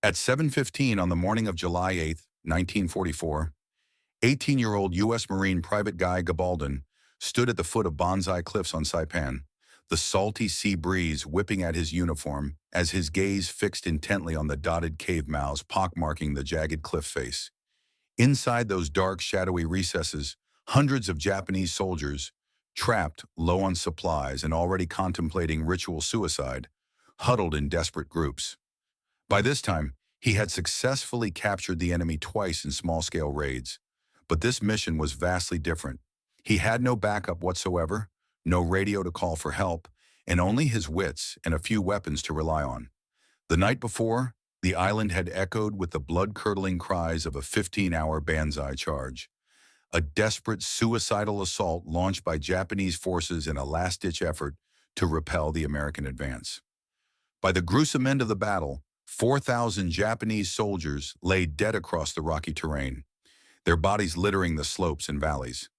At 7:15 on the morning of July 8, 1944, 18-year-old U.S. Marine Private Guy Gabaldon stood at the foot of Bonsai Cliffs on Saipan, the salty sea breeze whipping at his uniform as his gaze fixed intently on the dotted cave mouths pockmarking the jagged cliff face. Inside those dark, shadowy recesses, hundreds of Japanese soldiers, trapped, low on supplies and already contemplating ritual suicide, huddled in desperate groups. By this time, he had successfully captured the enemy twice in small-scale raids. But this mission was vastly different. He had no backup whatsoever, no radio to call for help, and only his wits and a few weapons to rely on. The night before, the island had echoed with the blood-curdling cries of a 15-hour Banzai charge, a desperate suicidal assault launched by Japanese forces in a last-ditch effort to repel the American advance. By the gruesome end of the battle, 4,000 Japanese soldiers lay dead across the rocky terrain, their bodies littering the slopes and valleys.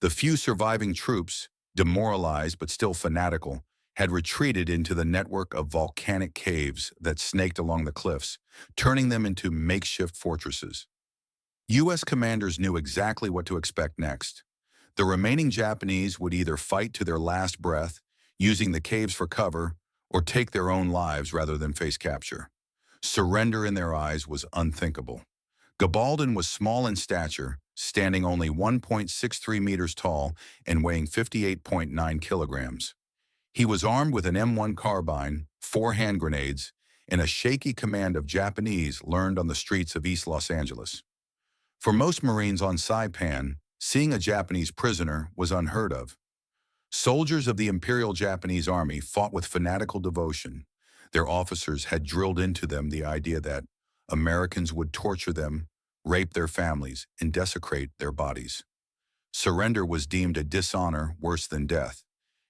The few surviving troops, demoralized but still fanatical, had retreated into the network of volcanic caves that snaked along the cliffs, turning them into makeshift fortresses. U.S. commanders knew exactly what to expect next. The remaining Japanese would either fight to their last breath, using the caves for cover, or take their own lives rather than face capture. Surrender in their eyes was unthinkable. Gabaldon was small in stature, standing only 1.63 meters tall and weighing 58.9 kilograms. He was armed with an M1 carbine, 4 hand grenades, and a shaky command of Japanese learned on the streets of East Los Angeles. For most Marines on Saipan, seeing a Japanese prisoner was unheard of. Soldiers of the Imperial Japanese Army fought with fanatical devotion. Their officers had drilled into them the idea that Americans would torture them, rape their families, and desecrate their bodies. Surrender was deemed a dishonor worse than death,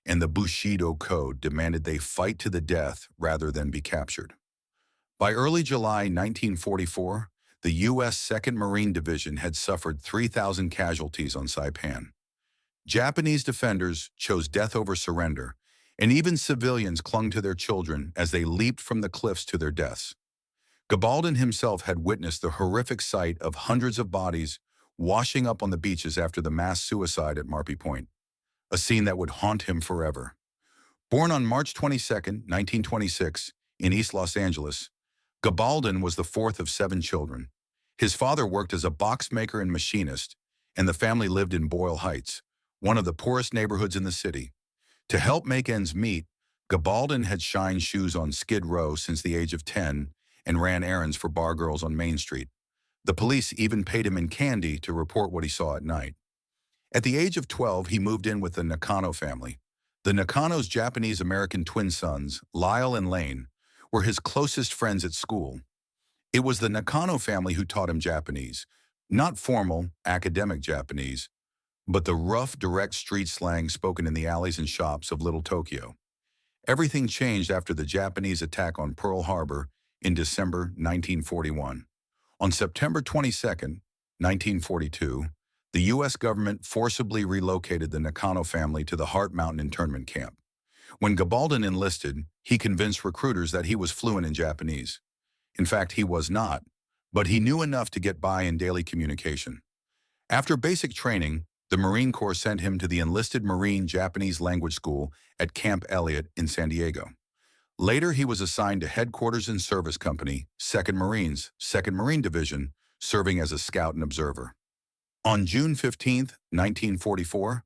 and the Bushido Code demanded they fight to the death rather than be captured. By early July 1944, the U.S. 2nd Marine Division had suffered 3,000 casualties on Saipan. Japanese defenders chose death over surrender, and even civilians clung to their children as they leaped from the cliffs to their deaths. Gabaldon himself had witnessed the horrific sight of hundreds of bodies washing up on the beaches after the mass suicide at Marpy Point, a scene that would haunt him forever. Born on March 22, 1926, in East Los Angeles, Gabaldon was the fourth of 7 children. His father worked as a box maker and machinist, and the family lived in Boyle Heights, one of the poorest neighborhoods in the city. To help make ends meet, Gabaldon had shined shoes on Skid Row since the age of 10 and ran errands for bar girls on Main Street. The police even paid him in candy to report what he saw at night. At the age of 12, he moved in with the Nakano family. The Nakano's Japanese-American twin sons, Lyle and Lane, were his closest friends at school. It was the Nakano family who taught him Japanese, not formal, academic Japanese, but the rough, direct street slang spoken in the alleys and shops of Little Tokyo. Everything changed after the Japanese attack on Pearl Harbor in December 1941. On September 22, 1942, the U.S. government forcibly relocated the Nakano family to the Heart Mountain internment camp. When Gabaldon enlisted, he convinced recruiters that he was fluent in Japanese. In fact, he was not, but he knew enough to get by in daily communication. After basic training, the Marine Corps sent him to the enlisted Marine Japanese language school at Camp Elliott in San Diego. Later, he was assigned to Headquarters and Service Company, 2nd Marines, 2nd Marine Division, serving as a scout and observer. On June 15, 1944,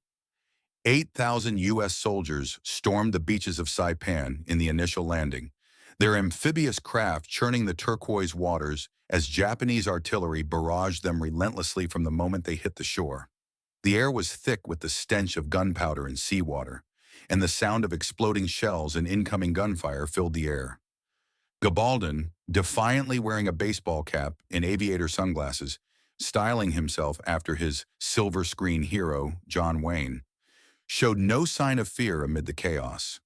8,000 U.S. soldiers stormed the beaches of Saipan in the initial landing, their amphibious craft churning the turquoise waters as Japanese artillery barraged them relentlessly from the moment they hit the shore. The air was thick with the stench of gunpowder and seawater, and the sound of exploding shells and incoming gunfire filled the air. Gabaldon, defiantly wearing a baseball cap and aviator sunglasses, styling himself after his silver screen hero, John Wayne, showed no sign of fear amid the chaos.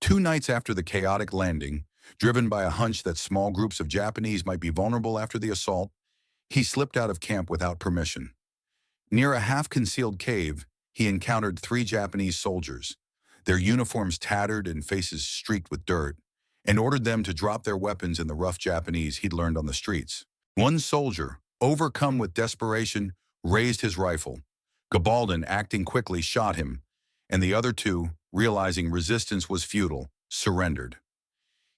2 nights after the chaotic landing, driven by a hunch that small groups of Japanese might be vulnerable after the assault, he slipped out of camp without permission. Near a half-concealed cave, he encountered 3 Japanese soldiers, their uniforms tattered and faces streaked with dirt, and ordered them to drop their weapons in the rough Japanese he'd learned on the streets. One soldier, overcome with desperation, raised his rifle. Gabaldon, acting quickly, shot him, and the other two, realizing resistance was futile, surrendered.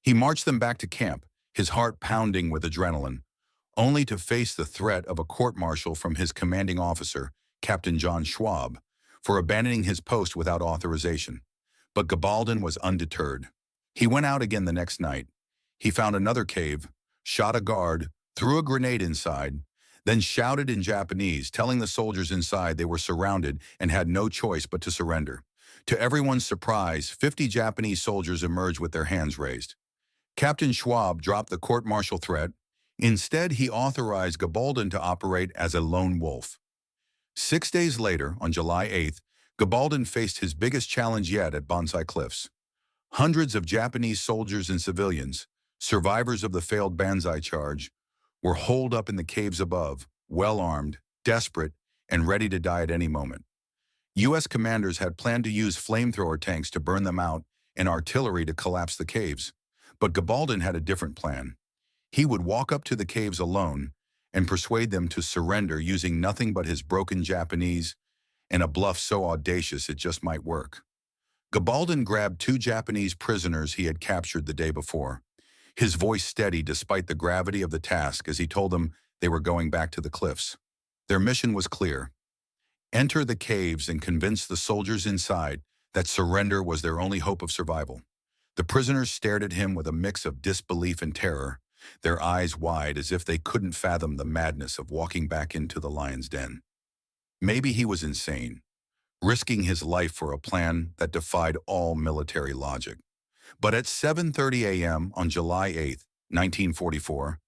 He marched them back to camp, his heart pounding with adrenaline, only to face the threat of a court-martial from his commanding officer, Captain John Schwab, for abandoning his post without authorization. But Gabaldon was undeterred. He went out again the next night. He found another cave, shot a guard, threw a grenade inside, then shouted in Japanese, telling the soldiers inside they were surrounded and had no choice but to surrender. To everyone's surprise, 50 Japanese soldiers emerged with their hands raised. Captain Schwab dropped the court-martial threat. Instead, he authorized Gabaldon to operate as a lone wolf. 6 days later, on July 8th, Gabaldon faced his biggest challenge yet at Banzai Cliffs. Hundreds of Japanese soldiers and civilians, survivors of the failed Banzai charge, were holed up in the caves above, well-armed, desperate, and ready to die at any moment. U.S. commanders had planned to use flamethrower tanks to burn them out and artillery to collapse the caves. But Gabaldon had a different plan. He would walk up to the caves alone and persuade them to surrender using nothing but his broken Japanese and a bluff so audacious it just might work. Gabaldon grabbed 2 Japanese prisoners he had captured the day before, his voice steady despite the gravity of the task as he told them they were going back to the cliffs. Their mission was clear: enter the caves and convince the soldiers inside that surrender was their only hope of survival. The prisoners stared at him with a mix of disbelief and terror, their eyes wide as if they couldn't fathom the madness of walking back into the lion's den. Maybe he was insane, risking his life for a plan that defied all military logic. But at 7:30 a.m. on July 8, 1944,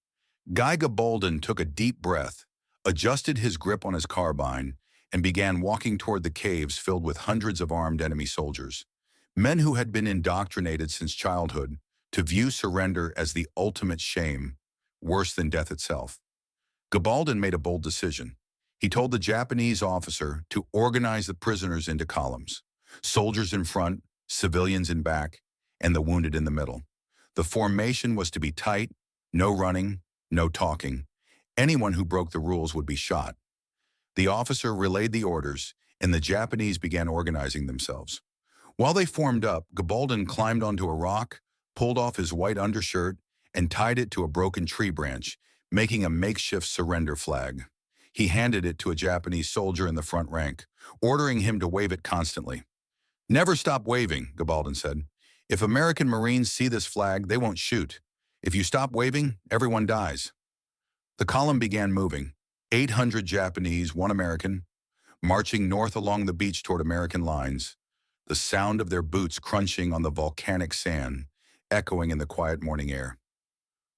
Guy Gabaldon took a deep breath, adjusted his grip on his carbine, and began walking toward the caves filled with hundreds of armed enemy soldiers, men who had been indoctrinated since childhood to view surrender as the ultimate shame, worse than death itself. Gabaldon made a bold decision. He told the Japanese officer to organize the prisoners into columns, soldiers in front, civilians in back, and the wounded in the middle. The formation was to be tight, no running, no talking. Anyone who broke the rules would be shot. The officer relayed the orders, and the Japanese began organizing themselves. While they formed up, Gabaldon climbed onto a rock, pulled off his white undershirt, and tied it to a broken tree branch, making a makeshift surrender flag. He handed it to a Japanese soldier in the front rank, ordering him to wave it constantly. "Never stop waving," Gabaldon said. "If American Marines see this flag, they won't shoot. If you stop waving, everyone dies." The column began moving, 800 Japanese, 1 American, marching north along the beach toward American lines, the sound of their boots crunching on the volcanic sand, echoing in the quiet morning air.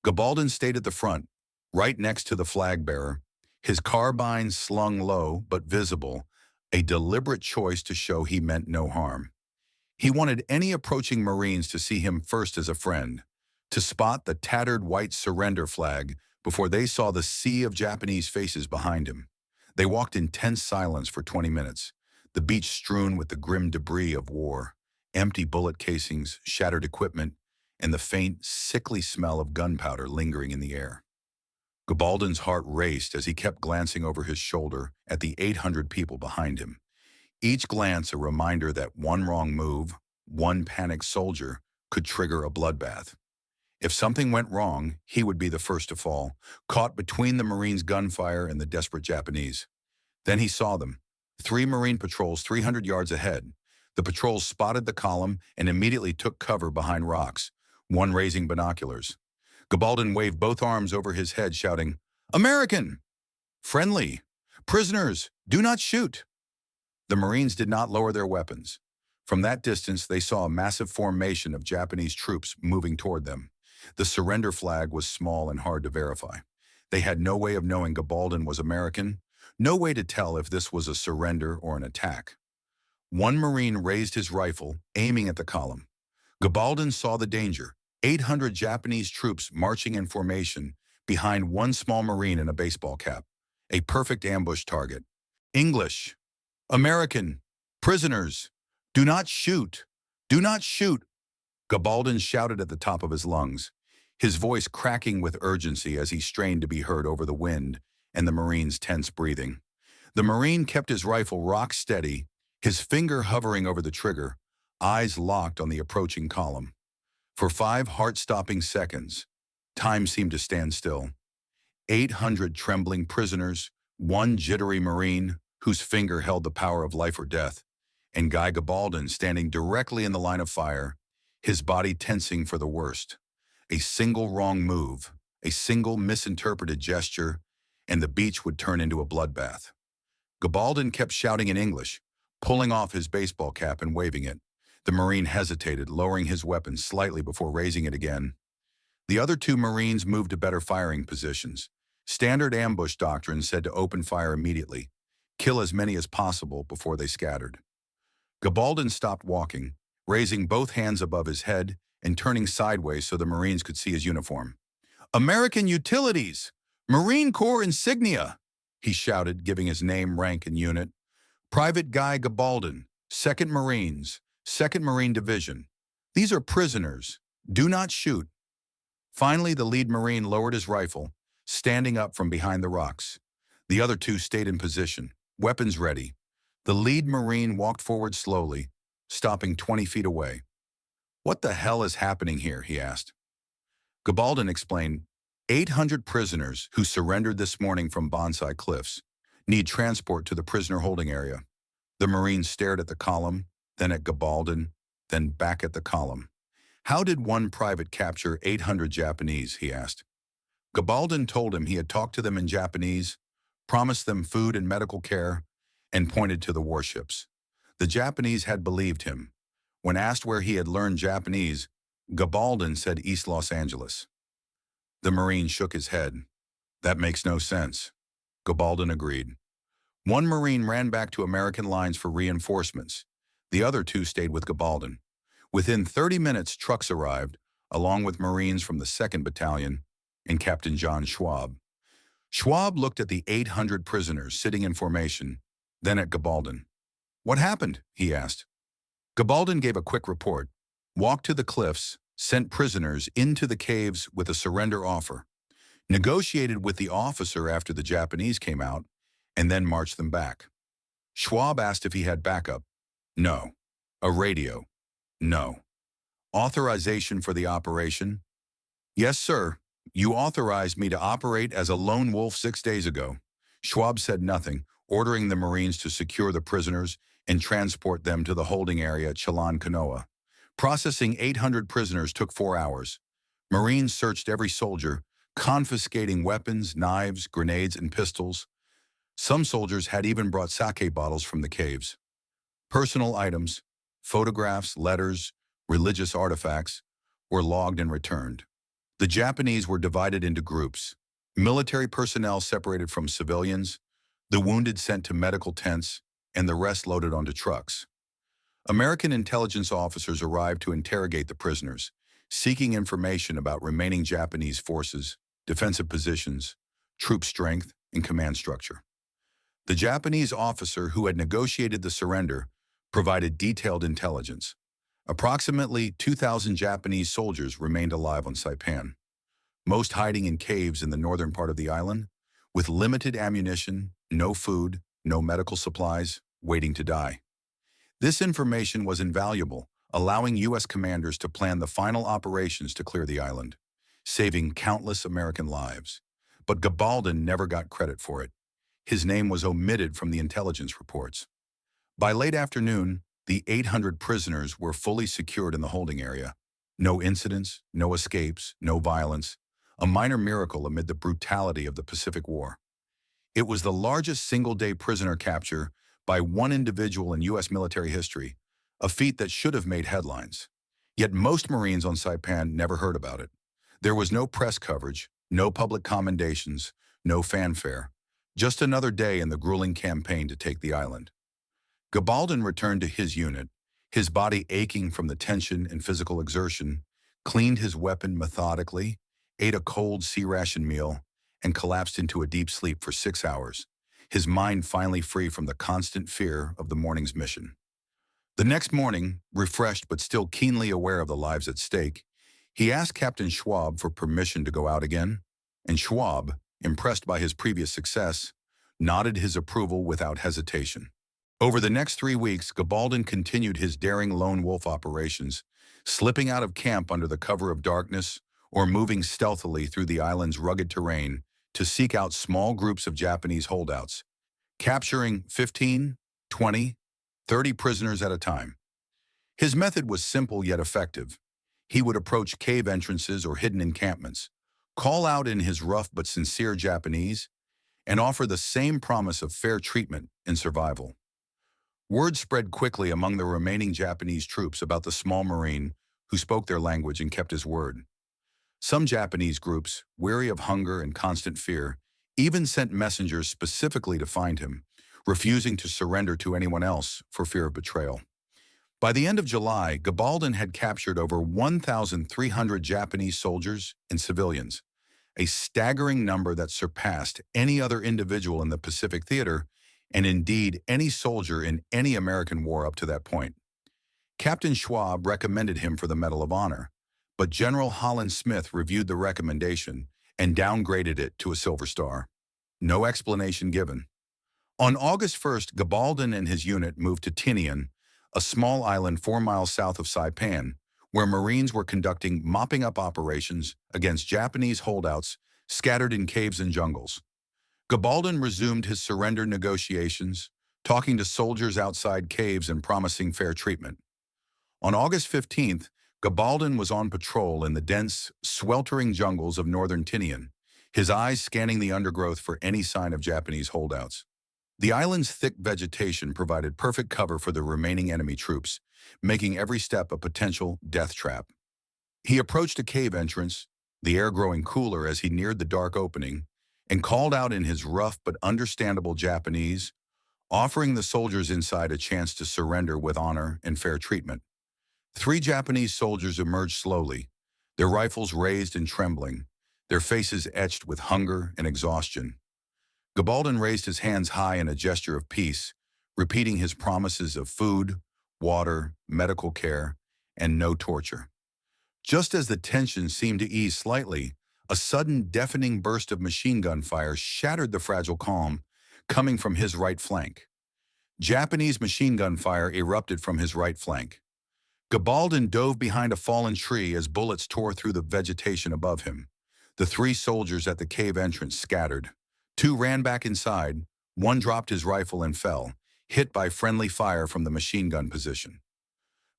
Gabaldon stayed at the front, right next to the flag bearer, his carbine slung low but visible, a deliberate choice to show he meant no harm. He wanted any approaching Marines to see him first as a friend, to spot the tattered white surrender flag before they saw the sea of Japanese faces behind him. They walked in tense silence for 20 minutes, the beach strewn with the grim debris of war, empty bullet casings, shattered equipment, and the faint, sickly smell of gunpowder lingering in the air. Gabaldon's heart raced as he kept glancing over his shoulder at the 800 people behind him. Each glance a reminder that one wrong move, one panicked soldier, could trigger a bloodbath. If something went wrong, he would be the first to fall, caught between the Marines' gunfire and the desperate Japanese. Then he saw them, 3 Marine patrols 300 yards ahead. The patrols spotted the column and immediately took cover behind rocks, one raising binoculars. Gabaldon waved both arms over his head, shouting, "American! Friendly! Prisoners! Do not shoot!" The Marines did not lower their weapons. From that distance, they saw a massive formation of Japanese troops moving toward them. The surrender flag was small and hard to verify. They had no way of knowing Gabaldon was American, no way to tell if this was a surrender or an attack. One Marine raised his rifle, aiming at the column. Gabaldon saw the danger: 800 Japanese troops marching in formation behind one small Marine in a baseball cap. A perfect ambush target. "English! American! Prisoners! Do not shoot! Do not shoot!" Gabaldon shouted at the top of his lungs, his voice cracking with urgency as he strained to be heard over the wind and the Marine's tense breathing. The Marine kept his rifle rock steady, his finger hovering over the trigger, eyes locked on the approaching column. For 5 heart-stopping seconds, time seemed to stand still. 800 trembling prisoners, one jittery Marine whose finger held the power of life or death, and Guy Gabaldon standing directly in the line of fire, his body tensing for the worst. A single wrong move, a single misinterpreted gesture, and the beach would turn into a bloodbath. Gabaldon kept shouting in English, pulling off his baseball cap and waving it. The Marine hesitated, lowering his weapon slightly before raising it again. The other 2 Marines moved to better firing positions. Standard ambush doctrine said to open fire immediately, kill as many as possible before they scattered. Gabaldon stopped walking, raising both hands above his head and turning sideways so the Marines could see his uniform. "American Utilities! Marine Corps insignia!" he shouted, giving his name, rank, and unit. "Private Guy Gabaldon, 2nd Marines, 2nd Marine Division. These are prisoners. Do not shoot." Finally, the lead Marine lowered his rifle, standing up from behind the rocks. The other 2 stayed in position, weapons ready. The lead Marine walked forward slowly, stopping 20 feet away. "What the hell is happening here?" he asked. Gabaldon explained, 800 prisoners who surrendered this morning from Bonsai Cliffs need transport to the prisoner holding area. The Marine stared at the column, then at Gabaldon, then back at the column. "How did one private capture 800 Japanese?" he asked. Gabaldon told him he had talked to them in Japanese, promised them food and medical care, and pointed to the warships. The Japanese had believed him. When asked where he had learned Japanese, Gabaldon said East Los Angeles. The Marine shook his head. "That makes no sense." Gabaldon agreed. One Marine ran back to American lines for reinforcements. The other 2 stayed with Gabaldon. Within 30 minutes, trucks arrived, along with Marines from the 2nd Battalion and Captain John Schwab. Schwab looked at the 800 prisoners sitting in formation, then at Gabaldon. "What happened?" he asked. Gabaldon gave a quick report, walked to the cliffs, sent prisoners into the caves with a surrender offer, negotiated with the officer after the Japanese came out, and then marched them back. Schwab asked if he had backup. No. A radio. No. Authorization for the operation? Yes, sir. You authorized me to operate as a lone wolf 6 days ago. Schwab said nothing, ordering the Marines to secure the prisoners and transport them to the holding area at Chelan Kanoa. Processing 800 prisoners took 4 hours. Marines searched every soldier, confiscating weapons, knives, grenades, and pistols. Some soldiers had even brought sake bottles from the caves. Personal items, photographs, letters, religious artifacts, were logged and returned. The Japanese were divided into groups. Military personnel separated from civilians, the wounded sent to medical tents, and the rest loaded onto trucks. American intelligence officers arrived to interrogate the prisoners, seeking information about remaining Japanese forces, defensive positions, troop strength, and command structure. The Japanese officer who had negotiated the surrender provided detailed intelligence. Approximately 2,000 Japanese soldiers remained alive on Saipan, most hiding in caves in the northern part of the island, with limited ammunition, no food, no medical supplies, waiting to die. This information was invaluable, allowing U.S. commanders to plan the final operations to clear the island, saving countless American lives. But Gabaldon never got credit for it. His name was omitted from the intelligence reports. By late afternoon, the 800 prisoners were fully secured in the holding area. No incidents, no escapes, no violence, a minor miracle amid the brutality of the Pacific War. It was the largest single-day prisoner capture by one individual in U.S. military history, a feat that should have made headlines. Yet most Marines on Saipan never heard about it. There was no press coverage, no public commendations, no fanfare. Just another day in the grueling campaign to take the island. Gabaldon returned to his unit, his body aching from the tension and physical exertion, cleaned his weapon methodically, ate a cold sea ration meal, and collapsed into a deep sleep for 6 hours, his mind finally free from the constant fear of the morning's mission. The next morning, refreshed but still keenly aware of the lives at stake, he asked Captain Schwab for permission to go out again, and Schwab, impressed by his previous success, nodded his approval without hesitation. Over the next 3 weeks, Gabaldon continued his daring lone wolf operations, slipping out of camp under the cover of darkness or moving stealthily through the island's rugged terrain to seek out small groups of Japanese holdouts, capturing 15, 20, 30 prisoners at a time. His method was simple yet effective. He would approach cave entrances or hidden encampments, call out in his rough but sincere Japanese, and offer the same promise of fair treatment and survival. Word spread quickly among the remaining Japanese troops about the small Marine who spoke their language and kept his word. Some Japanese groups, weary of hunger and constant fear, even sent messengers specifically to find him, refusing to surrender to anyone else for fear of betrayal. By the end of July, Gabaldon had captured over 1,300 Japanese soldiers and civilians, a staggering number that surpassed any other individual in the Pacific Theater and indeed any soldier in any American war up to that point. Captain Schwab recommended him for the Medal of Honor, but General Holland Smith reviewed the recommendation and downgraded it to a Silver Star. No explanation given. On August 1st, Gabaldon and his unit moved to Tinian, a small island 4 miles south of Saipan, where Marines were conducting mopping-up operations against Japanese holdouts scattered in caves and jungles. Gabaldon resumed his surrender negotiations, talking to soldiers outside caves and promising fair treatment. On August 15th, Gabaldon was on patrol in the dense, sweltering jungles of northern Tinian, his eyes scanning the undergrowth for any sign of Japanese holdouts. The island's thick vegetation provided perfect cover for the remaining enemy troops, making every step a potential death trap. He approached a cave entrance, the air growing cooler as he neared the dark opening, and called out in his rough but understandable Japanese, offering the soldiers inside a chance to surrender with honor and fair treatment. 3 Japanese soldiers emerged slowly, their rifles raised and trembling, their faces etched with hunger and exhaustion. Gabaldon raised his hands high in a gesture of peace, repeating his promises of food, water, medical care, and no torture. Just as the tension seemed to ease slightly, a sudden deafening burst of machine gun fire shattered the fragile calm, coming from his right flank. Japanese machine gun fire erupted from his right flank. Gabaldon dove behind a fallen tree as bullets tore through the vegetation above him. The 3 soldiers at the cave entrance scattered. 2 ran back inside, 1 dropped his rifle and fell, hit by friendly fire from the machine gun position.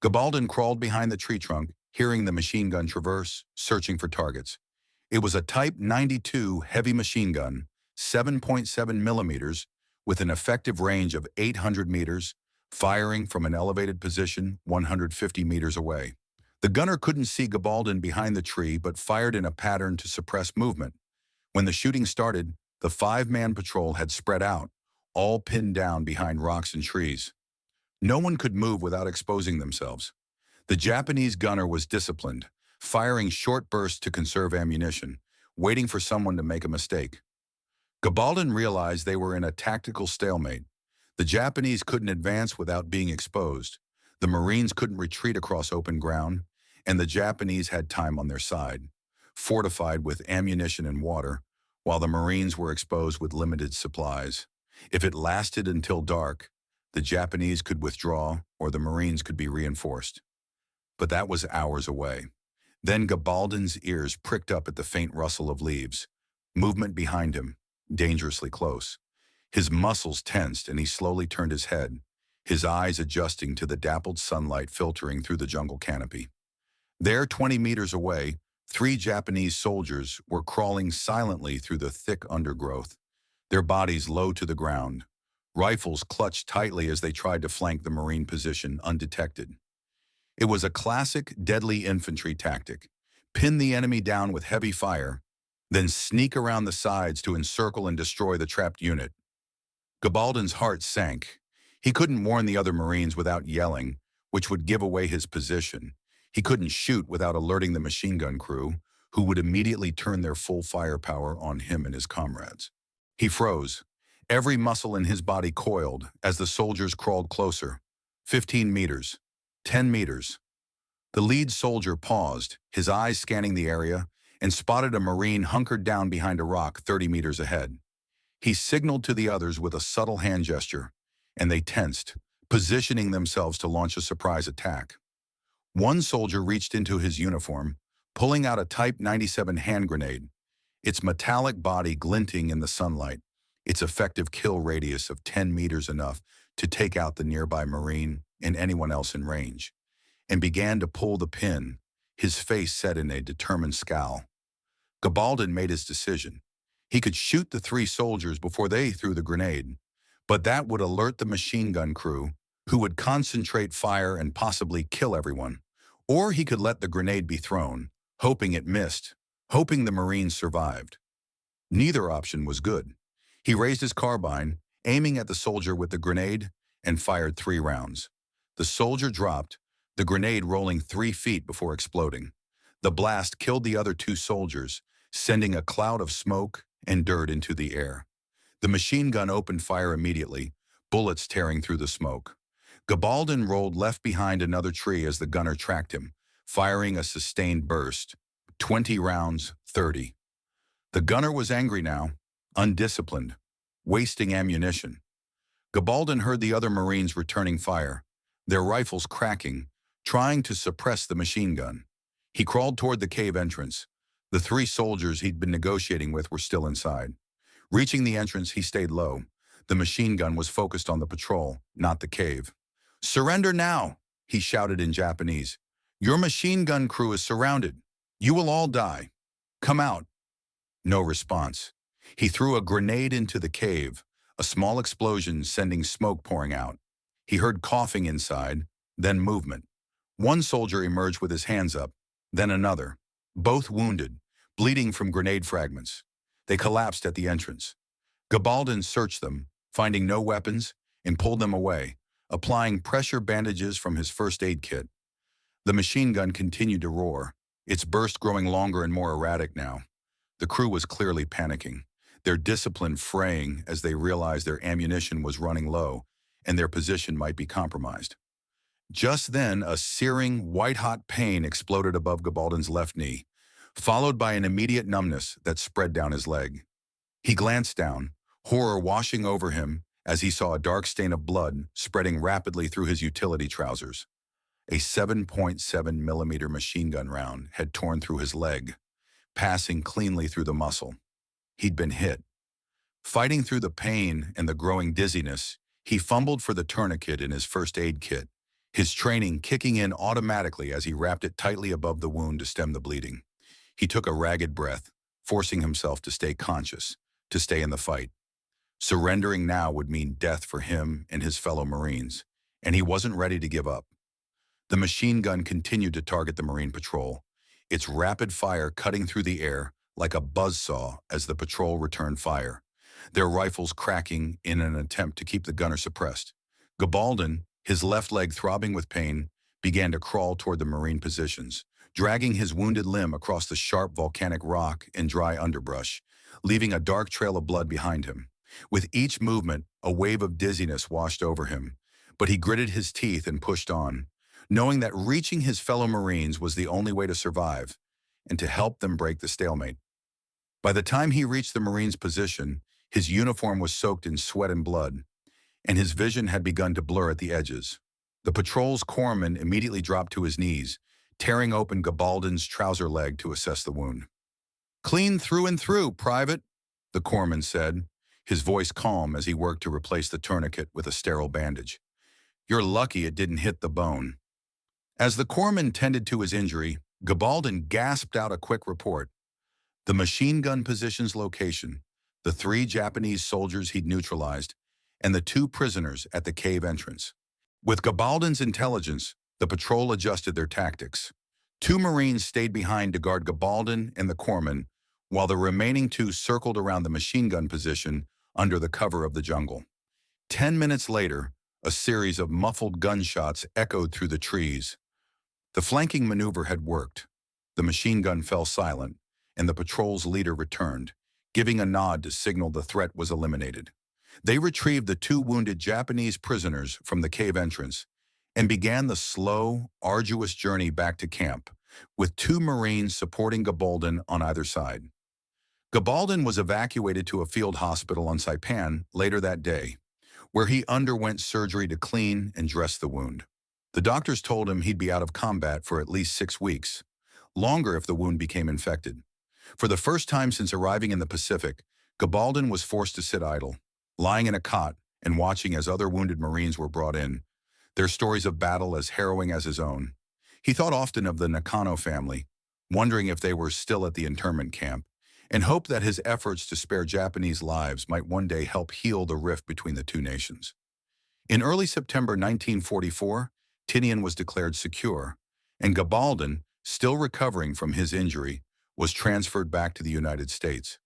Gabaldon crawled behind the tree trunk, hearing the machine gun traverse, searching for targets. It was a Type 92 heavy machine gun, 7.7 millimeters, with an effective range of 800 meters, firing from an elevated position 150 meters away. The gunner couldn't see Gabaldon behind the tree but fired in a pattern to suppress movement. When the shooting started, the 5-man patrol had spread out, all pinned down behind rocks and trees. No one could move without exposing themselves. The Japanese gunner was disciplined, firing short bursts to conserve ammunition, waiting for someone to make a mistake. Gabaldon realized they were in a tactical stalemate. The Japanese couldn't advance without being exposed. The Marines couldn't retreat across open ground, and the Japanese had time on their side, fortified with ammunition and water, while the Marines were exposed with limited supplies. If it lasted until dark, the Japanese could withdraw or the Marines could be reinforced. But that was hours away. Then Gabaldon's ears pricked up at the faint rustle of leaves. Movement behind him, dangerously close. His muscles tensed and he slowly turned his head, his eyes adjusting to the dappled sunlight filtering through the jungle canopy. There, 20 meters away, 3 Japanese soldiers were crawling silently through the thick undergrowth, their bodies low to the ground, rifles clutched tightly as they tried to flank the Marine position undetected. It was a classic deadly infantry tactic: pin the enemy down with heavy fire, then sneak around the sides to encircle and destroy the trapped unit. Gabaldon's heart sank. He couldn't warn the other Marines without yelling, which would give away his position. He couldn't shoot without alerting the machine gun crew, who would immediately turn their full firepower on him and his comrades. He froze. Every muscle in his body coiled as the soldiers crawled closer, 15 meters. 10 meters. The lead soldier paused, his eyes scanning the area, and spotted a Marine hunkered down behind a rock 30 meters ahead. He signaled to the others with a subtle hand gesture, and they tensed, positioning themselves to launch a surprise attack. One soldier reached into his uniform, pulling out a Type 97 hand grenade, its metallic body glinting in the sunlight, its effective kill radius of 10 meters enough to take out the nearby Marine and anyone else in range, and began to pull the pin, his face set in a determined scowl. Gabaldon made his decision. He could shoot the three soldiers before they threw the grenade, but that would alert the machine gun crew, who would concentrate fire and possibly kill everyone. Or he could let the grenade be thrown, hoping it missed, hoping the Marines survived. Neither option was good. He raised his carbine, aiming at the soldier with the grenade, and fired 3 rounds. The soldier dropped, the grenade rolling 3 feet before exploding. The blast killed the other 2 soldiers, sending a cloud of smoke and dirt into the air. The machine gun opened fire immediately, bullets tearing through the smoke. Gabaldon rolled left behind another tree as the gunner tracked him, firing a sustained burst. 20 rounds, 30. The gunner was angry now, undisciplined, wasting ammunition. Gabaldon heard the other Marines returning fire, their rifles cracking, trying to suppress the machine gun. He crawled toward the cave entrance. The 3 soldiers he'd been negotiating with were still inside. Reaching the entrance, he stayed low. The machine gun was focused on the patrol, not the cave. "Surrender now," he shouted in Japanese. "Your machine gun crew is surrounded. You will all die. Come out." No response. He threw a grenade into the cave, a small explosion sending smoke pouring out. He heard coughing inside, then movement. One soldier emerged with his hands up, then another, both wounded, bleeding from grenade fragments. They collapsed at the entrance. Gabaldon searched them, finding no weapons, and pulled them away, applying pressure bandages from his first aid kit. The machine gun continued to roar, its burst growing longer and more erratic now. The crew was clearly panicking, their discipline fraying as they realized their ammunition was running low and their position might be compromised. Just then, a searing, white-hot pain exploded above Gabaldon's left knee, followed by an immediate numbness that spread down his leg. He glanced down, horror washing over him as he saw a dark stain of blood spreading rapidly through his utility trousers. A 7.7 millimeter machine gun round had torn through his leg, passing cleanly through the muscle. He'd been hit. Fighting through the pain and the growing dizziness, he fumbled for the tourniquet in his first aid kit, his training kicking in automatically as he wrapped it tightly above the wound to stem the bleeding. He took a ragged breath, forcing himself to stay conscious, to stay in the fight. Surrendering now would mean death for him and his fellow Marines, and he wasn't ready to give up. The machine gun continued to target the Marine patrol, its rapid fire cutting through the air like a buzzsaw as the patrol returned fire, their rifles cracking in an attempt to keep the gunner suppressed. Gabaldon, his left leg throbbing with pain, began to crawl toward the Marine positions, dragging his wounded limb across the sharp volcanic rock and dry underbrush, leaving a dark trail of blood behind him. With each movement, a wave of dizziness washed over him, but he gritted his teeth and pushed on, knowing that reaching his fellow Marines was the only way to survive and to help them break the stalemate. By the time he reached the Marines' position, his uniform was soaked in sweat and blood, and his vision had begun to blur at the edges. The patrol's corpsman immediately dropped to his knees, tearing open Gabaldon's trouser leg to assess the wound. "Clean through and through, Private," the corpsman said, his voice calm as he worked to replace the tourniquet with a sterile bandage. "You're lucky it didn't hit the bone." As the corpsman tended to his injury, Gabaldon gasped out a quick report. The machine gun position's location, the 3 Japanese soldiers he'd neutralized, and the 2 prisoners at the cave entrance. With Gabaldon's intelligence, the patrol adjusted their tactics. 2 Marines stayed behind to guard Gabaldon and the corpsman, while the remaining 2 circled around the machine gun position under the cover of the jungle. 10 minutes later, a series of muffled gunshots echoed through the trees. The flanking maneuver had worked. The machine gun fell silent, and the patrol's leader returned, giving a nod to signal the threat was eliminated. They retrieved the 2 wounded Japanese prisoners from the cave entrance and began the slow, arduous journey back to camp, with two Marines supporting Gabaldon on either side. Gabaldon was evacuated to a field hospital on Saipan later that day, where he underwent surgery to clean and dress the wound. The doctors told him he'd be out of combat for at least 6 weeks, longer if the wound became infected. For the first time since arriving in the Pacific, Gabaldon was forced to sit idle, lying in a cot and watching as other wounded Marines were brought in, their stories of battle as harrowing as his own. He thought often of the Nakano family, wondering if they were still at the internment camp, and hoped that his efforts to spare Japanese lives might one day help heal the rift between the two nations. In early September 1944, Tinian was declared secure, and Gabaldon, still recovering from his injury, was transferred back to the United States.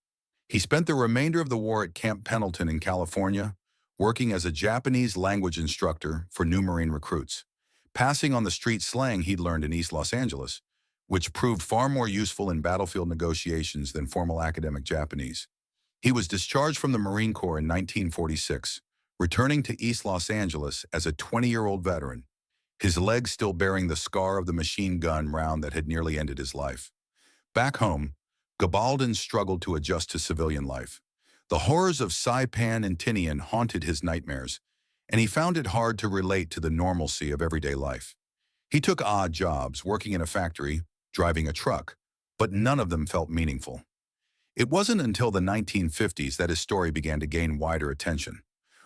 He spent the remainder of the war at Camp Pendleton in California, working as a Japanese language instructor for new Marine recruits, passing on the street slang he'd learned in East Los Angeles, which proved far more useful in battlefield negotiations than formal academic Japanese. He was discharged from the Marine Corps in 1946, returning to East Los Angeles as a 20-year-old veteran, his leg still bearing the scar of the machine gun round that had nearly ended his life. Back home, Gabaldon struggled to adjust to civilian life. The horrors of Saipan and Tinian haunted his nightmares, and he found it hard to relate to the normalcy of everyday life. He took odd jobs, working in a factory, driving a truck, but none of them felt meaningful. It wasn't until the 1950s that his story began to gain wider attention.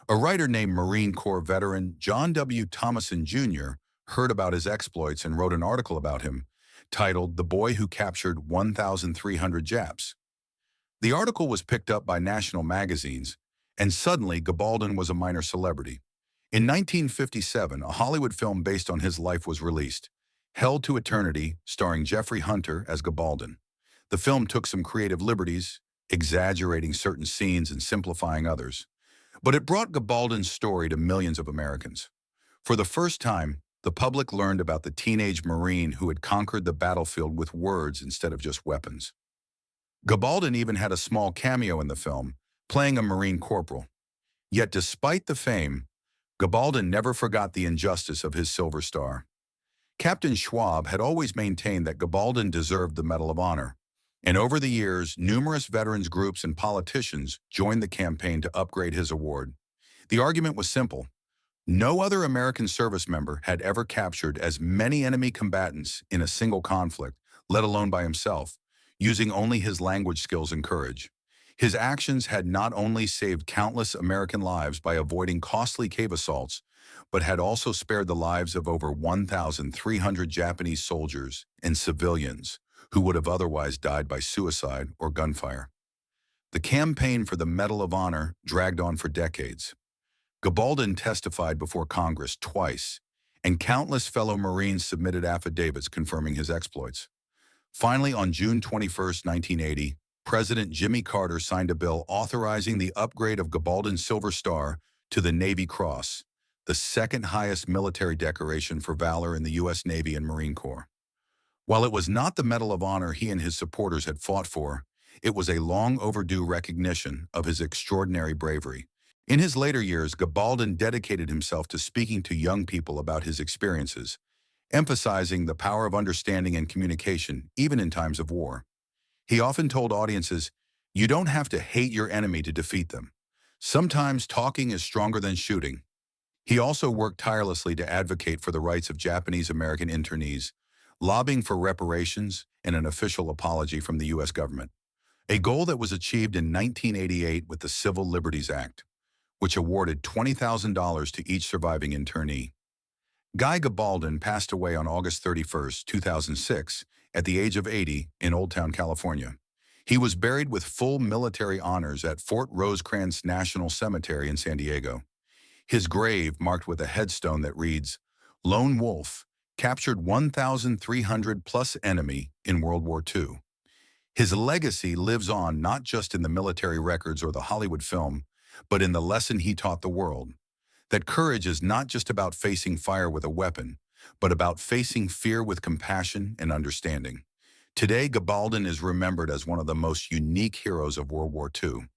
A writer named Marine Corps veteran John W. Thomason Jr. heard about his exploits and wrote an article about him, titled "The Boy Who Captured 1,300 Japs." The article was picked up by national magazines, and suddenly Gabaldon was a minor celebrity. In 1957, a Hollywood film based on his life was released, Held to Eternity, starring Jeffrey Hunter as Gabaldon. The film took some creative liberties, exaggerating certain scenes and simplifying others, but it brought Gabaldon's story to millions of Americans. For the first time, the public learned about the teenage Marine who had conquered the battlefield with words instead of just weapons. Gabaldon even had a small cameo in the film, playing a Marine corporal. Yet despite the fame, Gabaldon never forgot the injustice of his Silver Star. Captain Schwab had always maintained that Gabaldon deserved the Medal of Honor, and over the years, numerous veterans groups and politicians joined the campaign to upgrade his award. The argument was simple. No other American service member had ever captured as many enemy combatants in a single conflict, let alone by himself, using only his language skills and courage. His actions had not only saved countless American lives by avoiding costly cave assaults, but had also spared the lives of over 1,300 Japanese soldiers and civilians who would have otherwise died by suicide or gunfire. The campaign for the Medal of Honor dragged on for decades. Gabaldon testified before Congress twice, and countless fellow Marines submitted affidavits confirming his exploits. Finally, on June 21, 1980, President Jimmy Carter signed a bill authorizing the upgrade of Gabaldon's Silver Star to the Navy Cross, the second highest military decoration for valor in the U.S. Navy and Marine Corps. While it was not the Medal of Honor he and his supporters had fought for, it was a long overdue recognition of his extraordinary bravery. In his later years, Gabaldon dedicated himself to speaking to young people about his experiences, emphasizing the power of understanding and communication, even in times of war. He often told audiences, "You don't have to hate your enemy to defeat them. Sometimes talking is stronger than shooting." He also worked tirelessly to advocate for the rights of Japanese-American internees, lobbying for reparations and an official apology from the U.S. government, a goal that was achieved in 1988 with the Civil Liberties Act, which awarded $20,000 to each surviving internee. Guy Gabaldon passed away on August 31, 2006, at the age of 80 in Old Town, California. He was buried with full military honors at Fort Rosecrans National Cemetery in San Diego. His grave marked with a headstone that reads, "Lone Wolf, captured 1,300 plus enemy in World War II. His legacy lives on not just in the military records or the Hollywood film, but in the lesson he taught the world, that courage is not just about facing fire with a weapon, but about facing fear with compassion and understanding. Today, Gabaldon is remembered as one of the most unique heroes of World War II,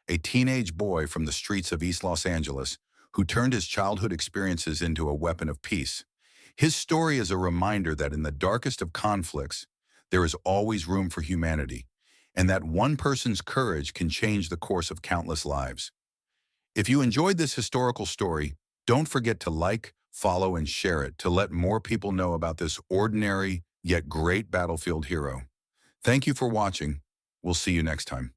a teenage boy from the streets of East Los Angeles who turned his childhood experiences into a weapon of peace. His story is a reminder that in the darkest of conflicts, there is always room for humanity, and that one person's courage can change the course of countless lives. If you enjoyed this historical story, don't forget to like, follow, and share it to let more people know about this ordinary yet great battlefield hero. Thank you for watching. We'll see you next time.